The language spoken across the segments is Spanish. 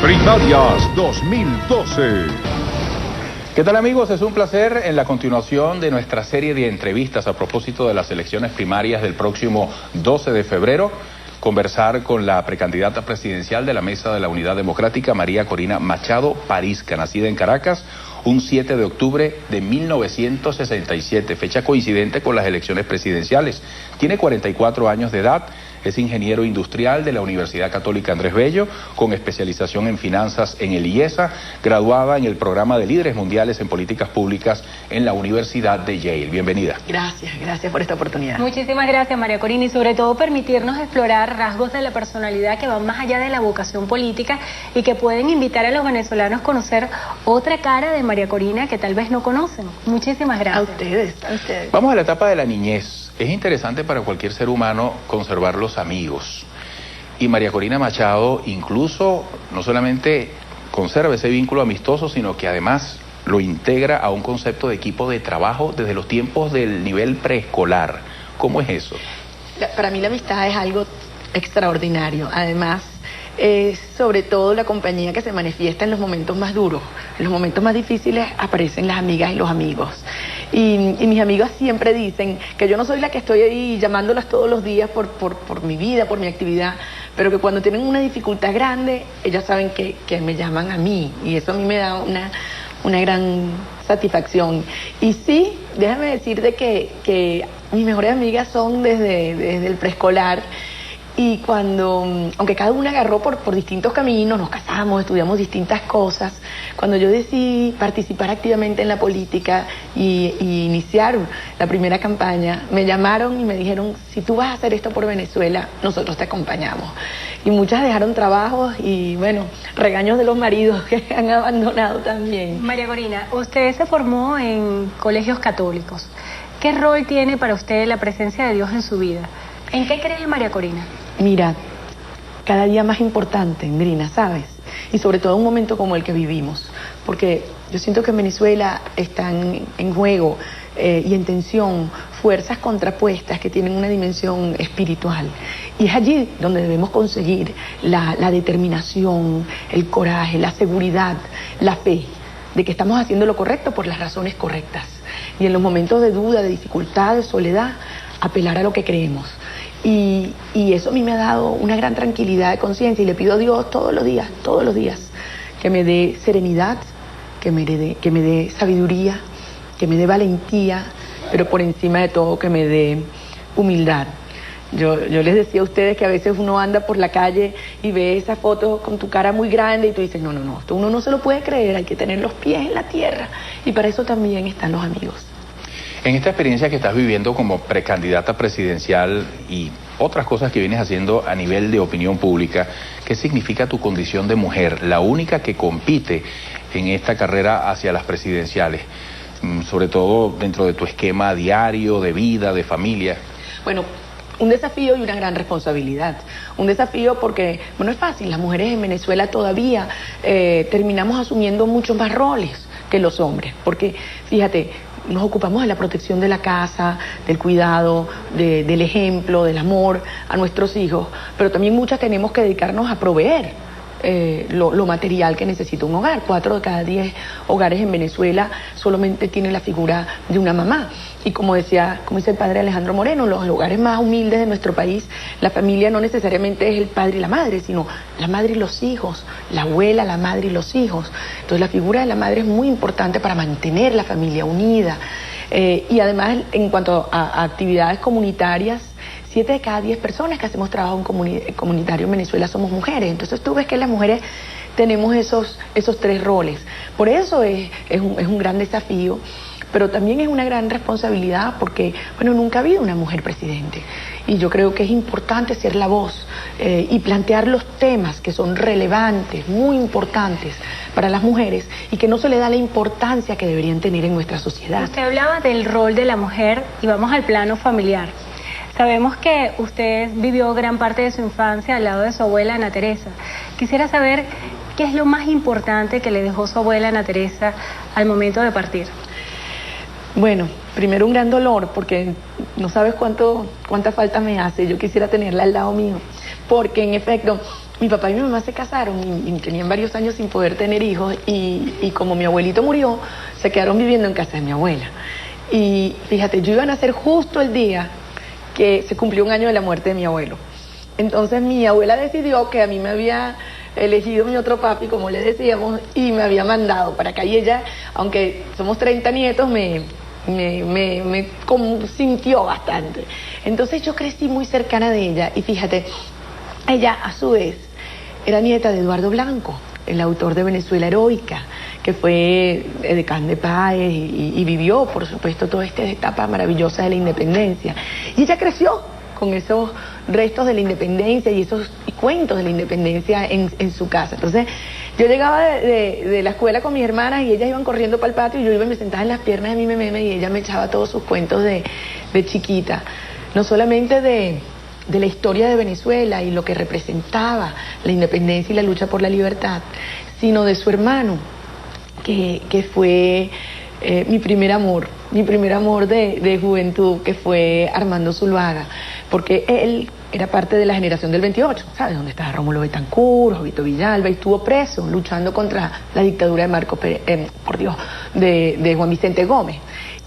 Primarias 2012. ¿Qué tal, amigos? Es un placer en la continuación de nuestra serie de entrevistas a propósito de las elecciones primarias del próximo 12 de febrero conversar con la precandidata presidencial de la Mesa de la Unidad Democrática, María Corina Machado Parizca, nacida en Caracas un 7 de octubre de 1967, fecha coincidente con las elecciones presidenciales. Tiene 44 años de edad. Es ingeniero industrial de la Universidad Católica Andrés Bello, con especialización en finanzas en el IESA, graduada en el programa de líderes mundiales en políticas públicas en la Universidad de Yale. Bienvenida. Gracias por esta oportunidad. Muchísimas gracias, María Corina, y sobre todo permitirnos explorar rasgos de la personalidad que van más allá de la vocación política y que pueden invitar a los venezolanos a conocer otra cara de María Corina que tal vez no conocen. Muchísimas gracias. A ustedes. Vamos a la etapa de la niñez. Es interesante para cualquier ser humano conservar los amigos. Y María Corina Machado incluso no solamente conserva ese vínculo amistoso, sino que además lo integra a un concepto de equipo de trabajo desde los tiempos del nivel preescolar. ¿Cómo es eso? Para mí la amistad es algo extraordinario. Además, es sobre todo la compañía que se manifiesta en los momentos más duros. En los momentos más difíciles aparecen las amigas y los amigos. Y mis amigas siempre dicen que yo no soy la que estoy ahí llamándolas todos los días por mi vida, por mi actividad, pero que cuando tienen una dificultad grande, ellas saben que me llaman a mí, y eso a mí me da una gran satisfacción. Y sí, déjame decirte que mis mejores amigas son desde el preescolar. Y aunque cada una agarró por distintos caminos, nos casamos, estudiamos distintas cosas, cuando yo decidí participar activamente en la política y iniciar la primera campaña, me llamaron y me dijeron, si tú vas a hacer esto por Venezuela, nosotros te acompañamos. Y muchas dejaron trabajos y, bueno, regaños de los maridos que han abandonado también. María Corina, usted se formó en colegios católicos. ¿Qué rol tiene para usted la presencia de Dios en su vida? ¿En qué cree María Corina? Mira, cada día más importante, Indrina, ¿sabes? Y sobre todo en un momento como el que vivimos, porque yo siento que en Venezuela están en juego y en tensión fuerzas contrapuestas que tienen una dimensión espiritual. Y es allí donde debemos conseguir la determinación, el coraje, la seguridad, la fe de que estamos haciendo lo correcto por las razones correctas. Y en los momentos de duda, de dificultad, de soledad, apelar a lo que creemos. Y eso a mí me ha dado una gran tranquilidad de conciencia, y le pido a Dios todos los días, que me dé serenidad, que me dé sabiduría, que me dé valentía, pero por encima de todo que me dé humildad. Yo les decía a ustedes que a veces uno anda por la calle y ve esa foto con tu cara muy grande y tú dices, no, esto uno no se lo puede creer, hay que tener los pies en la tierra, y para eso también están los amigos. En esta experiencia que estás viviendo como precandidata presidencial y otras cosas que vienes haciendo a nivel de opinión pública, ¿qué significa tu condición de mujer, la única que compite en esta carrera hacia las presidenciales? Sobre todo dentro de tu esquema diario, de vida, de familia. Bueno, un desafío y una gran responsabilidad. Un desafío porque, bueno, es fácil, las mujeres en Venezuela todavía terminamos asumiendo muchos más roles que los hombres, porque, fíjate, nos ocupamos de la protección de la casa, del cuidado, del ejemplo, del amor a nuestros hijos, pero también muchas tenemos que dedicarnos a proveer lo material que necesita un hogar. 4 de cada 10 hogares en Venezuela solamente tienen la figura de una mamá. Y como dice el padre Alejandro Moreno, los hogares más humildes de nuestro país, la familia no necesariamente es el padre y la madre, sino la madre y los hijos, la abuela, la madre y los hijos. Entonces la figura de la madre es muy importante para mantener la familia unida. Y además, en cuanto a actividades comunitarias, 7 de cada 10 personas que hacemos trabajo comunitario en Venezuela somos mujeres. Entonces tú ves que las mujeres tenemos esos 3 roles. Por eso es un gran desafío, pero también es una gran responsabilidad porque, bueno, nunca ha habido una mujer presidente. Y yo creo que es importante ser la voz y plantear los temas que son relevantes, muy importantes para las mujeres y que no se le da la importancia que deberían tener en nuestra sociedad. Usted hablaba del rol de la mujer y vamos al plano familiar. Sabemos que usted vivió gran parte de su infancia al lado de su abuela Ana Teresa. Quisiera saber qué es lo más importante que le dejó su abuela Ana Teresa al momento de partir. Bueno, primero un gran dolor, porque no sabes cuánta falta me hace. Yo quisiera tenerla al lado mío, porque en efecto mi papá y mi mamá se casaron y tenían varios años sin poder tener hijos y como mi abuelito murió, se quedaron viviendo en casa de mi abuela. Y fíjate, yo iba a nacer justo el día que se cumplió un año de la muerte de mi abuelo. Entonces mi abuela decidió que a mí me había elegido mi otro papi, como le decíamos, y me había mandado para acá. Y ella, aunque somos 30 nietos, me consintió bastante. Entonces yo crecí muy cercana de ella y fíjate, ella a su vez era nieta de Eduardo Blanco, el autor de Venezuela Heroica, que fue edecán de Páez y vivió, por supuesto, toda esta etapa maravillosa de la independencia. Y ella creció con esos restos de la independencia y esos cuentos de la independencia en su casa. Entonces, yo llegaba de la escuela con mis hermanas y ellas iban corriendo para el patio y yo iba y me sentaba en las piernas de mi meme y ella me echaba todos sus cuentos de chiquita. No solamente de la historia de Venezuela y lo que representaba la independencia y la lucha por la libertad, sino de su hermano, que fue mi primer amor de juventud, que fue Armando Zuluaga, porque él era parte de la generación del 28, ¿sabes? Donde estaba Rómulo Betancourt, Jovito Villalba, y estuvo preso luchando contra la dictadura de Juan Vicente Gómez.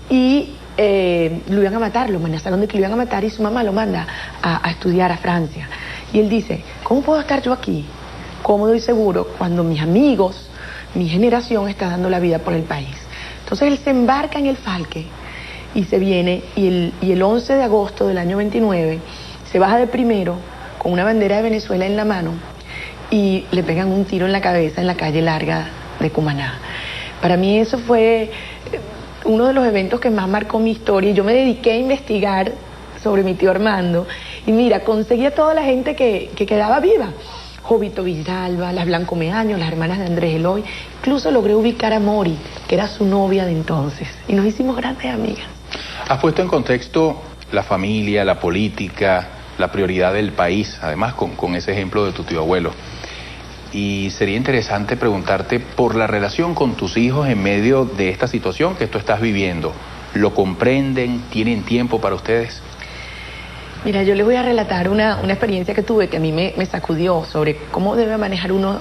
Y lo iban a matar, lo amenazaron de que lo iban a matar y su mamá lo manda a estudiar a Francia. Y él dice, ¿cómo puedo estar yo aquí cómodo y seguro cuando mis amigos, mi generación está dando la vida por el país? Entonces él se embarca en el Falke y se viene y el 11 de agosto del año 29 se baja de primero con una bandera de Venezuela en la mano y le pegan un tiro en la cabeza en la calle larga de Cumaná. Para mí eso fue uno de los eventos que más marcó mi historia y yo me dediqué a investigar sobre mi tío Armando y mira, conseguí a toda la gente que quedaba viva. Jovito Villalba, las Blanco Meaño, las hermanas de Andrés Eloy, incluso logré ubicar a Mori, que era su novia de entonces, y nos hicimos grandes amigas. Has puesto en contexto la familia, la política, la prioridad del país, además con ese ejemplo de tu tío abuelo. Y sería interesante preguntarte por la relación con tus hijos en medio de esta situación que tú estás viviendo. ¿Lo comprenden? ¿Tienen tiempo para ustedes? Mira, yo les voy a relatar una experiencia que tuve que a mí me sacudió sobre cómo debe manejar uno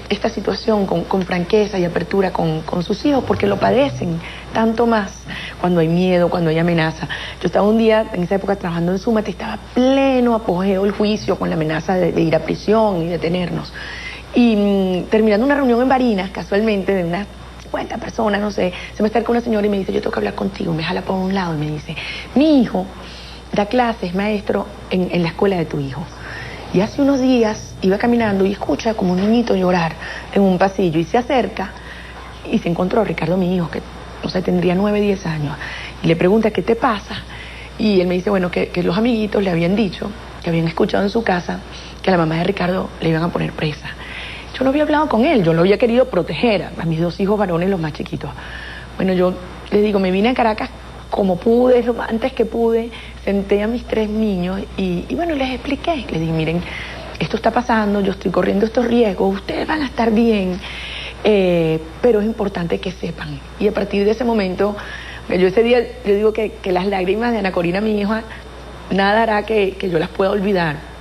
esta situación con franqueza y apertura con sus hijos, porque lo padecen tanto más cuando hay miedo, cuando hay amenaza. Yo estaba un día, en esa época, trabajando en Súmate, estaba pleno apogeo el juicio con la amenaza de ir a prisión y detenernos. Y terminando una reunión en Barinas, casualmente, de unas 50 personas, no sé, se me acerca una señora y me dice, yo tengo que hablar contigo, me jala por un lado y me dice, mi hijo da clases, maestro, en la escuela de tu hijo. Y hace unos días iba caminando y escucha como un niñito llorar en un pasillo y se acerca y se encontró a Ricardo, mi hijo, que no sé, tendría 9, 10 años. Y le pregunta, ¿qué te pasa? Y él me dice, bueno, que los amiguitos le habían dicho, que habían escuchado en su casa, que a la mamá de Ricardo le iban a poner presa. Yo no había hablado con él, yo lo había querido proteger, a mis 2 hijos varones, los más chiquitos. Bueno, yo le digo, me vine a Caracas como pude, lo antes que pude, senté a mis 3 niños y bueno, les expliqué, les dije, miren, esto está pasando, yo estoy corriendo estos riesgos, ustedes van a estar bien, pero es importante que sepan. Y a partir de ese momento, yo ese día, yo digo que las lágrimas de Ana Corina, mi hija, nada hará que yo las pueda olvidar.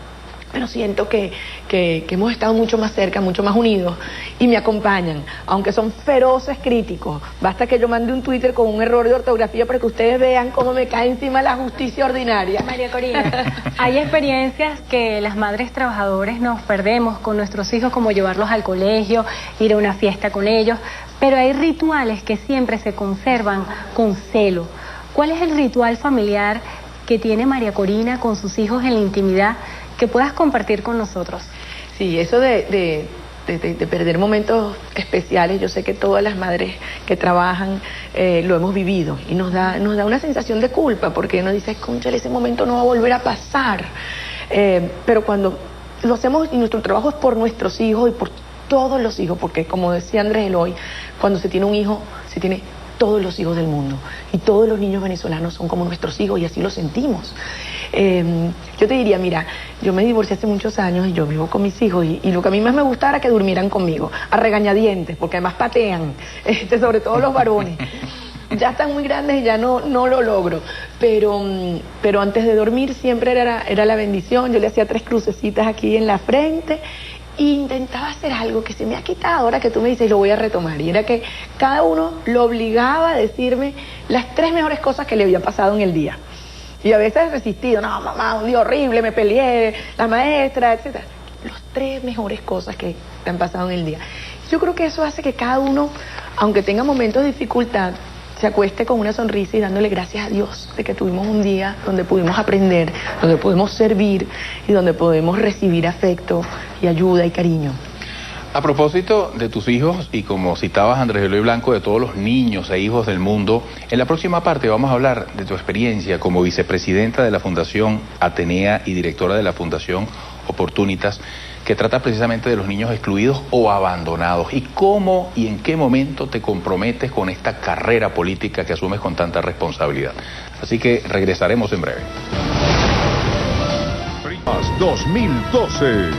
Pero siento que hemos estado mucho más cerca, mucho más unidos y me acompañan, aunque son feroces críticos. Basta que yo mande un Twitter con un error de ortografía para que ustedes vean cómo me cae encima la justicia ordinaria. María Corina, hay experiencias que las madres trabajadores nos perdemos con nuestros hijos, como llevarlos al colegio, ir a una fiesta con ellos, pero hay rituales que siempre se conservan con celo. ¿Cuál es el ritual familiar que tiene María Corina con sus hijos en la intimidad que puedas compartir con nosotros? Sí, eso de perder momentos especiales, yo sé que todas las madres que trabajan lo hemos vivido y nos da una sensación de culpa porque uno dice, cónchale, ese momento no va a volver a pasar. Pero cuando lo hacemos y nuestro trabajo es por nuestros hijos y por todos los hijos, porque como decía Andrés Eloy, cuando se tiene un hijo, se tiene todos los hijos del mundo y todos los niños venezolanos son como nuestros hijos y así lo sentimos. Yo te diría, mira, yo me divorcié hace muchos años y yo vivo con mis hijos y lo que a mí más me gustaba era que durmieran conmigo, a regañadientes, porque además patean, sobre todo los varones. Ya están muy grandes y ya no lo logro, pero antes de dormir siempre era la bendición. Yo le hacía 3 crucecitas aquí en la frente intentaba hacer algo que se me ha quitado ahora que tú me dices, lo voy a retomar. Y era que cada uno lo obligaba a decirme las 3 mejores cosas que le había pasado en el día. Y a veces he resistido, no, mamá, un día horrible, me peleé, la maestra, etc. Las 3 mejores cosas que te han pasado en el día. Yo creo que eso hace que cada uno, aunque tenga momentos de dificultad, se acueste con una sonrisa y dándole gracias a Dios de que tuvimos un día donde pudimos aprender, donde pudimos servir y donde podemos recibir afecto y ayuda y cariño. A propósito de tus hijos, y como citabas Andrés Eloy Blanco, de todos los niños e hijos del mundo, en la próxima parte vamos a hablar de tu experiencia como vicepresidenta de la Fundación Atenea y directora de la Fundación Oportunitas, que trata precisamente de los niños excluidos o abandonados, y cómo y en qué momento te comprometes con esta carrera política que asumes con tanta responsabilidad. Así que regresaremos en breve. Primas 2012.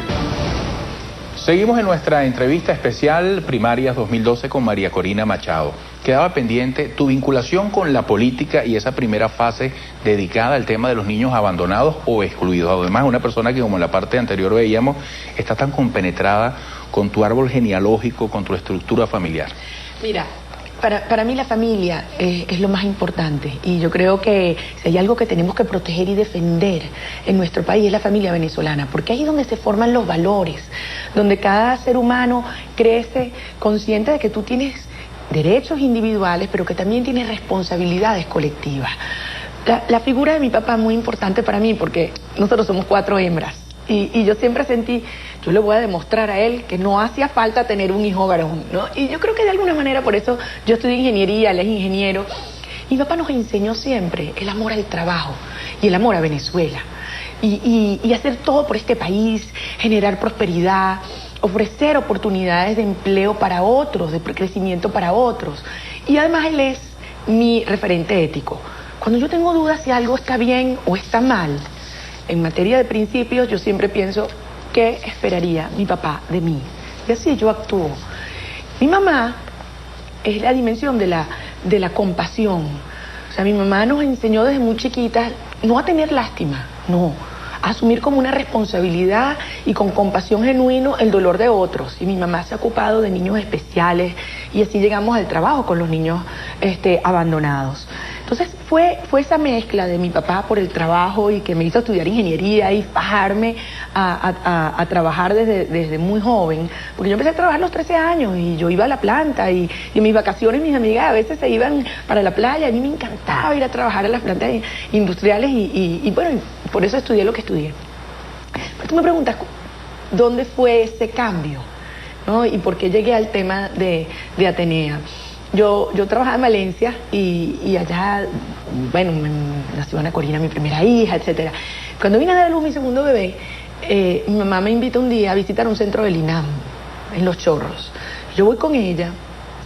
Seguimos en nuestra entrevista especial Primarias 2012 con María Corina Machado. Quedaba pendiente tu vinculación con la política y esa primera fase dedicada al tema de los niños abandonados o excluidos. Además, una persona que, como en la parte anterior veíamos, está tan compenetrada con tu árbol genealógico, con tu estructura familiar. Mira, para mí la familia es lo más importante, y yo creo que si hay algo que tenemos que proteger y defender en nuestro país es la familia venezolana, porque ahí es donde se forman los valores, donde cada ser humano crece consciente de que tú tienes derechos individuales, pero que también tienes responsabilidades colectivas. La figura de mi papá es muy importante para mí porque nosotros somos 4 hembras. Y yo siempre sentí, yo le voy a demostrar a él que no hacía falta tener un hijo varón, ¿no? Y yo creo que de alguna manera por eso yo estudié ingeniería, él es ingeniero. Y mi papá nos enseñó siempre el amor al trabajo y el amor a Venezuela. Y hacer todo por este país, generar prosperidad, ofrecer oportunidades de empleo para otros, de crecimiento para otros. Y además él es mi referente ético. Cuando yo tengo dudas si algo está bien o está mal, en materia de principios, yo siempre pienso, ¿qué esperaría mi papá de mí? Y así yo actúo. Mi mamá es la dimensión de la compasión. O sea, mi mamá nos enseñó desde muy chiquitas no a tener lástima, no, a asumir como una responsabilidad y con compasión genuino el dolor de otros. Y mi mamá se ha ocupado de niños especiales y así llegamos al trabajo con los niños abandonados. Entonces fue esa mezcla de mi papá por el trabajo y que me hizo estudiar ingeniería y fajarme a trabajar desde muy joven, porque yo empecé a trabajar a los 13 años y yo iba a la planta y en mis vacaciones mis amigas a veces se iban para la playa. A mí me encantaba ir a trabajar a las plantas industriales y bueno, por eso estudié lo que estudié. Pero tú me preguntas, ¿dónde fue ese cambio? ¿No? ¿Y por qué llegué al tema de Atenea? Yo trabajaba en Valencia y allá, bueno, nació Ana Corina, mi primera hija, etcétera. Cuando vine a dar a luz mi segundo bebé, mi mamá me invitó un día a visitar un centro del INAM, en Los Chorros. Yo voy con ella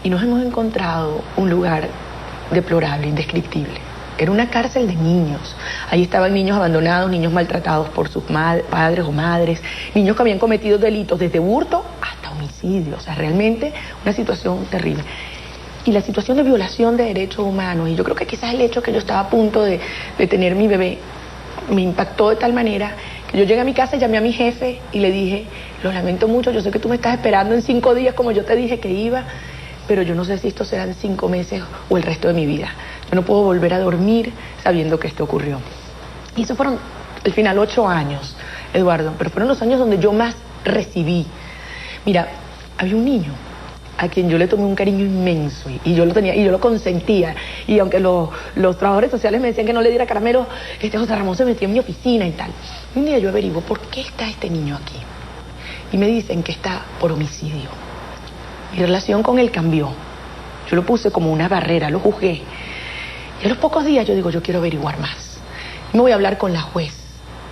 y nos hemos encontrado un lugar deplorable, indescriptible. Era una cárcel de niños. Ahí estaban niños abandonados, niños maltratados por sus padres o madres, niños que habían cometido delitos desde hurto hasta homicidio. O sea, realmente una situación terrible. Y la situación de violación de derechos humanos, y yo creo que quizás el hecho que yo estaba a punto de tener mi bebé me impactó de tal manera que yo llegué a mi casa, llamé a mi jefe y le dije, lo lamento mucho, yo sé que tú me estás esperando en 5 días como yo te dije que iba, pero yo no sé si esto serán 5 meses o el resto de mi vida. Yo no puedo volver a dormir sabiendo que esto ocurrió. Y eso fueron, al final, 8 años, Eduardo, pero fueron los años donde yo más recibí. Mira, había un niño a quien yo le tomé un cariño inmenso y yo lo tenía y yo lo consentía, y aunque los trabajadores sociales me decían que no le diera caramelo, José Ramón se metía en mi oficina y tal. Y un día yo averiguo por qué está este niño aquí y me dicen que está por homicidio. Mi relación con él cambió. Yo lo puse como una barrera, lo juzgué, y a los pocos días yo digo, yo quiero averiguar más. Y me voy a hablar con la juez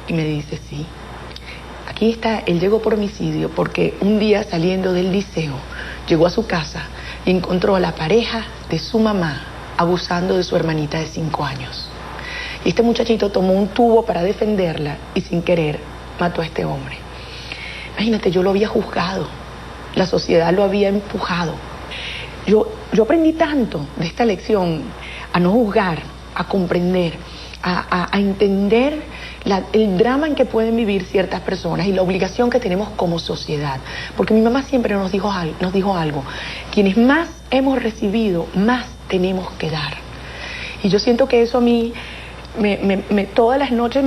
y me dice, sí, aquí está, él llegó por homicidio porque un día saliendo del liceo llegó a su casa y encontró a la pareja de su mamá abusando de su hermanita de 5 años. Y este muchachito tomó un tubo para defenderla y sin querer mató a este hombre. Imagínate, yo lo había juzgado, la sociedad lo había empujado. Yo aprendí tanto de esta lección, a no juzgar, a comprender, a entender el drama en que pueden vivir ciertas personas y la obligación que tenemos como sociedad. Porque mi mamá siempre nos dijo algo, quienes más hemos recibido, más tenemos que dar. Y yo siento que eso a mí, todas las noches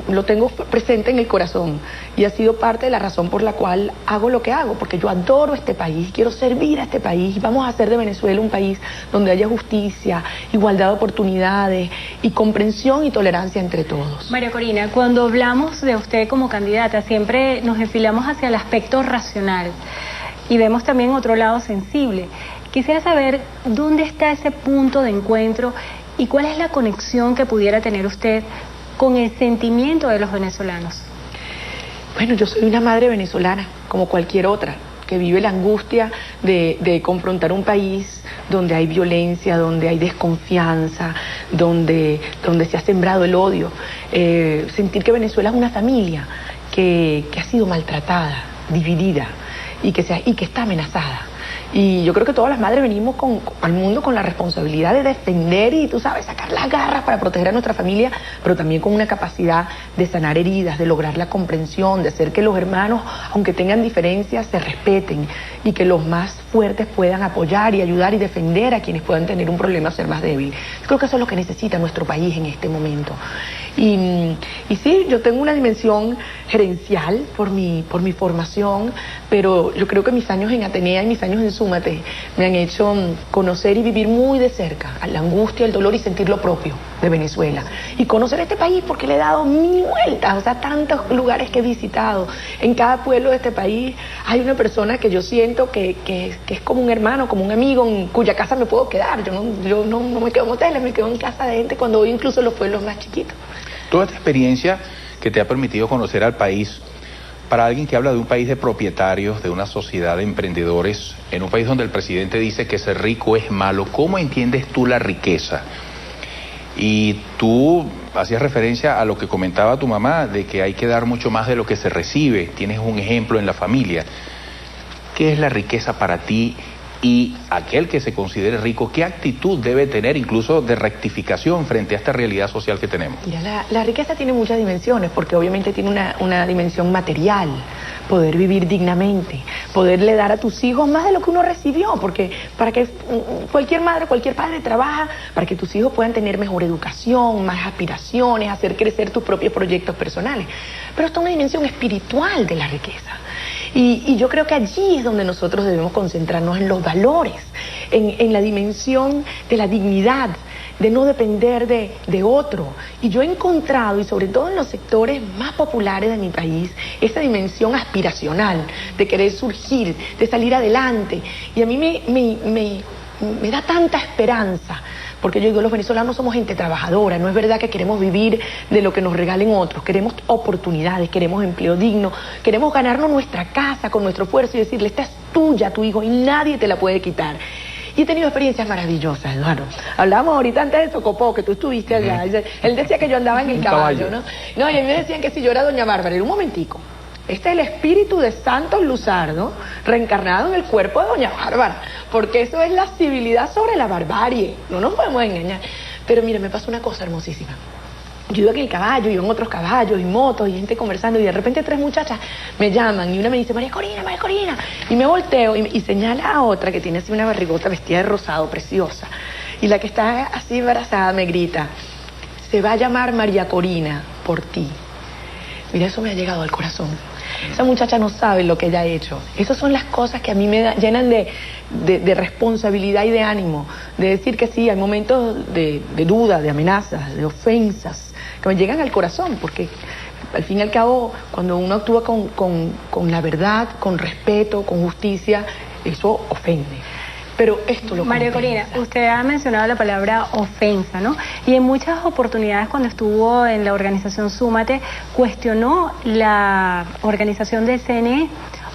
lo tengo presente en el corazón y ha sido parte de la razón por la cual hago lo que hago, porque yo adoro este país, quiero servir a este país y vamos a hacer de Venezuela un país donde haya justicia, igualdad de oportunidades y comprensión y tolerancia entre todos. María Corina, cuando hablamos de usted como candidata siempre nos enfilamos hacia el aspecto racional y vemos también otro lado sensible. Quisiera saber dónde está ese punto de encuentro y cuál es la conexión que pudiera tener usted con el sentimiento de los venezolanos. Bueno, yo soy una madre venezolana, como cualquier otra, que vive la angustia de confrontar un país donde hay violencia, donde hay desconfianza, donde se ha sembrado el odio. Sentir que Venezuela es una familia que ha sido maltratada, dividida y que está amenazada. Y yo creo que todas las madres venimos al mundo con la responsabilidad de defender y, tú sabes, sacar las garras para proteger a nuestra familia, pero también con una capacidad de sanar heridas, de lograr la comprensión, de hacer que los hermanos, aunque tengan diferencias, se respeten y que los más fuertes puedan apoyar y ayudar y defender a quienes puedan tener un problema o ser más débil. Creo que eso es lo que necesita nuestro país en este momento. Y sí, yo tengo una dimensión gerencial por mi formación, pero yo creo que mis años en Atenea y mis años en Súmate me han hecho conocer y vivir muy de cerca a la angustia, el dolor y sentir lo propio de Venezuela. Y conocer este país porque le he dado mil vueltas, o sea, tantos lugares que he visitado. En cada pueblo de este país hay una persona que yo siento que es como un hermano, como un amigo, en cuya casa me puedo quedar. Yo no me quedo en hoteles, me quedo en casa de gente cuando voy incluso a los pueblos más chiquitos. Toda esta experiencia que te ha permitido conocer al país, para alguien que habla de un país de propietarios, de una sociedad de emprendedores, en un país donde el presidente dice que ser rico es malo, ¿cómo entiendes tú la riqueza? Y tú hacías referencia a lo que comentaba tu mamá, de que hay que dar mucho más de lo que se recibe. Tienes un ejemplo en la familia. ¿Qué es la riqueza para ti? Y aquel que se considere rico, ¿qué actitud debe tener incluso de rectificación frente a esta realidad social que tenemos? Mira, la riqueza tiene muchas dimensiones, porque obviamente tiene una dimensión material, poder vivir dignamente, poderle dar a tus hijos más de lo que uno recibió, porque para que cualquier madre, cualquier padre trabaja para que tus hijos puedan tener mejor educación, más aspiraciones, hacer crecer tus propios proyectos personales. Pero está una dimensión espiritual de la riqueza. Y yo creo que allí es donde nosotros debemos concentrarnos, en los valores, en la dimensión de la dignidad, de no depender de otro. Y yo he encontrado, y sobre todo en los sectores más populares de mi país, esa dimensión aspiracional, de querer surgir, de salir adelante. Y a mí me da tanta esperanza, porque yo digo, los venezolanos somos gente trabajadora, no es verdad que queremos vivir de lo que nos regalen otros, queremos oportunidades, queremos empleo digno, queremos ganarnos nuestra casa con nuestro esfuerzo y decirle, esta es tuya, tu hijo, y nadie te la puede quitar. Y he tenido experiencias maravillosas, Eduardo. Hablábamos ahorita antes de Socopó, que tú estuviste allá. Él decía que yo andaba en el caballo, ¿no? No, y a mí me decían que si yo era Doña Bárbara. Era un momentico. Este es el espíritu de Santos Luzardo, reencarnado en el cuerpo de Doña Bárbara. Porque eso es la civilidad sobre la barbarie. No nos podemos engañar. Pero mire, me pasó una cosa hermosísima. Yo iba en el caballo, iba en otros caballos, y motos, y gente conversando, y de repente tres muchachas me llaman, y una me dice, María Corina, y me volteo, y señala a otra que tiene así una barrigota vestida de rosado, preciosa, y la que está así embarazada me grita, se va a llamar María Corina por ti. Mira, eso me ha llegado al corazón. Esa muchacha no sabe lo que ella ha hecho. Esas son las cosas que a mí me llenan de responsabilidad y de ánimo, de decir que sí, hay momentos de duda, de amenazas, de ofensas, que me llegan al corazón, porque al fin y al cabo, cuando uno actúa con la verdad, con respeto, con justicia, eso ofende. Pero esto lo María Corina, usted ha mencionado la palabra ofensa, ¿no? Y en muchas oportunidades cuando estuvo en la organización Súmate, cuestionó la organización del CNE.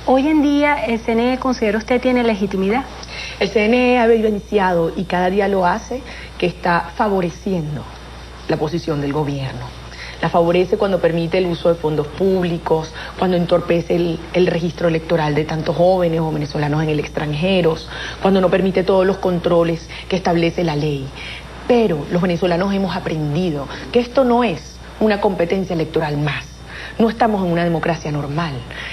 Hoy en día, ¿el CNE considera usted tiene legitimidad? El CNE ha evidenciado, y cada día lo hace, que está favoreciendo la posición del gobierno. La favorece cuando permite el uso de fondos públicos, cuando entorpece el registro electoral de tantos jóvenes o venezolanos en el extranjero, cuando no permite todos los controles que establece la ley. Pero los venezolanos hemos aprendido que esto no es una competencia electoral más. No estamos en una democracia normal.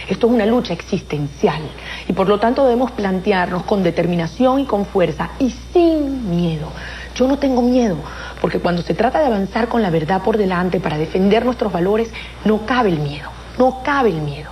Esto es una lucha existencial. Y por lo tanto debemos plantearnos con determinación y con fuerza y sin miedo. Yo no tengo miedo, porque cuando se trata de avanzar con la verdad por delante para defender nuestros valores, no cabe el miedo. No cabe el miedo.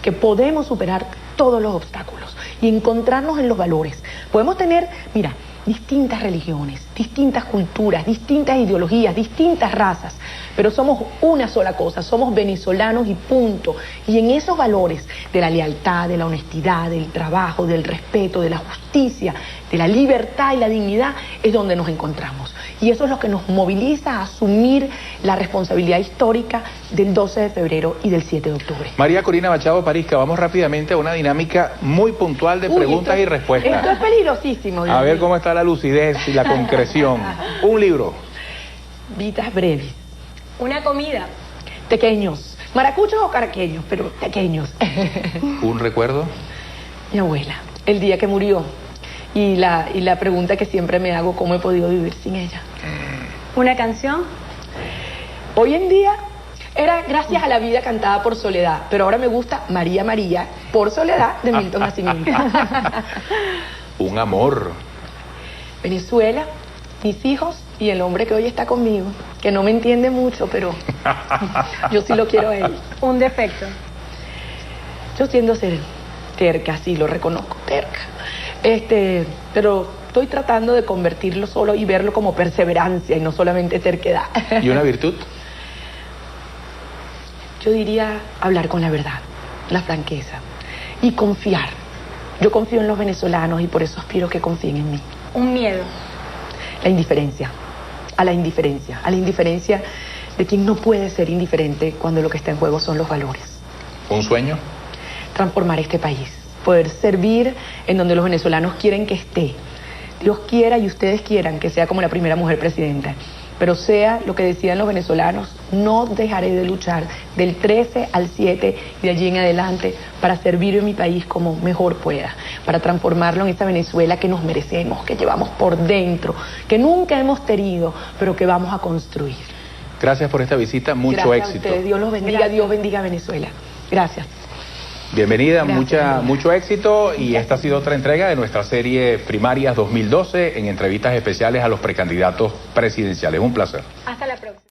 Que podemos superar todos los obstáculos y encontrarnos en los valores. Podemos tener, mira, distintas religiones, distintas culturas, distintas ideologías, distintas razas, pero somos una sola cosa, somos venezolanos y punto. Y en esos valores de la lealtad, de la honestidad, del trabajo, del respeto, de la justicia, de la libertad y la dignidad es donde nos encontramos. Y eso es lo que nos moviliza a asumir la responsabilidad histórica del 12 de febrero y del 7 de octubre. María Corina Machado Parisca, vamos rápidamente a una dinámica muy puntual de preguntas y respuestas. Esto es peligrosísimo. A ver cómo está la lucidez y la concreción. Un libro. Vidas breves. Una comida. Pequeños. Maracuchos o caraqueños, pero pequeños. Un recuerdo. Mi abuela, el día que murió. Y la pregunta que siempre me hago, ¿cómo he podido vivir sin ella? Una canción. Hoy en día era Gracias a la vida cantada por Soledad, pero ahora me gusta María María por Soledad de Milton Nascimento. Un amor. Venezuela, mis hijos y el hombre que hoy está conmigo, que no me entiende mucho, pero yo sí lo quiero a él. Un defecto. Yo tiendo a ser terca, sí, lo reconozco, terca. Pero estoy tratando de convertirlo solo y verlo como perseverancia y no solamente terquedad. ¿Y una virtud? Yo diría hablar con la verdad, la franqueza y confiar. Yo confío en los venezolanos y por eso aspiro que confíen en mí. Un miedo. La indiferencia, a la indiferencia de quien no puede ser indiferente cuando lo que está en juego son los valores. ¿Un sueño? Transformar este país, poder servir en donde los venezolanos quieren que esté. Dios quiera y ustedes quieran que sea como la primera mujer presidenta, pero sea lo que decían los venezolanos, no dejaré de luchar del 13 al 7 y de allí en adelante para servir en mi país como mejor pueda, para transformarlo en esta Venezuela que nos merecemos, que llevamos por dentro, que nunca hemos tenido, pero que vamos a construir. Gracias por esta visita, mucho Gracias éxito. A ustedes, Dios los bendiga, Gracias. Dios bendiga a Venezuela. Gracias. Bienvenida, Gracias. mucho éxito y esta ha sido otra entrega de nuestra serie Primarias 2012 en entrevistas especiales a los precandidatos presidenciales. Un placer. Hasta la próxima.